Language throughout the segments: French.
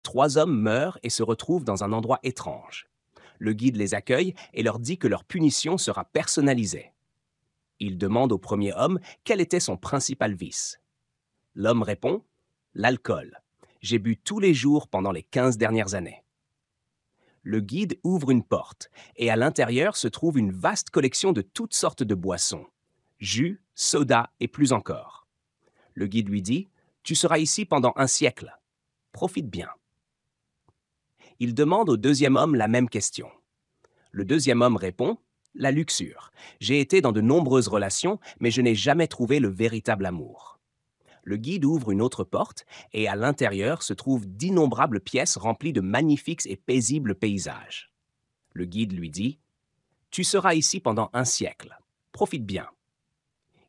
Trois hommes meurent et se retrouvent dans un endroit étrange. Le guide les accueille et leur dit que leur punition sera personnalisée. Il demande au premier homme quel était son principal vice. L'homme répond: l'alcool. J'ai bu tous les jours pendant les 15 dernières années. Le guide ouvre une porte et à l'intérieur se trouve une vaste collection de toutes sortes de boissons: jus, soda et plus encore. Le guide lui dit: tu seras ici pendant un siècle. Profite bien. Il demande au deuxième homme la même question. Le deuxième homme répond: la luxure. J'ai été dans de nombreuses relations, mais je n'ai jamais trouvé le véritable amour. Le guide ouvre une autre porte et à l'intérieur se trouvent d'innombrables pièces remplies de magnifiques et paisibles paysages. Le guide lui dit: tu seras ici pendant un siècle. Profite bien.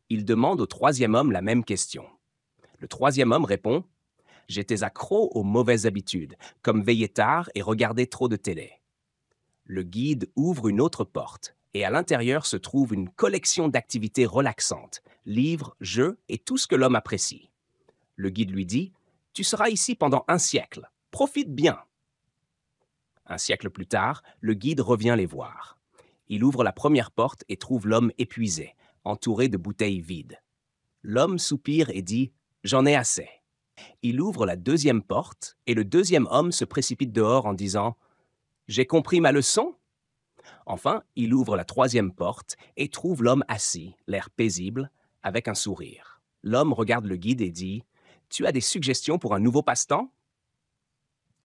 Il demande au troisième homme la même question. Le troisième homme répond: j'étais accro aux mauvaises habitudes, comme veiller tard et regarder trop de télé. Le guide ouvre une autre porte et à l'intérieur se trouve une collection d'activités relaxantes, livres, jeux et tout ce que l'homme apprécie. Le guide lui dit: tu seras ici pendant un siècle. Profite bien. Un siècle plus tard, le guide revient les voir. Il ouvre la première porte et trouve l'homme épuisé, entouré de bouteilles vides. L'homme soupire et dit: j'en ai assez. Il ouvre la deuxième porte et le deuxième homme se précipite dehors en disant: j'ai compris ma leçon? Enfin, il ouvre la troisième porte et trouve l'homme assis, l'air paisible, avec un sourire. L'homme regarde le guide et dit: tu as des suggestions pour un nouveau passe-temps?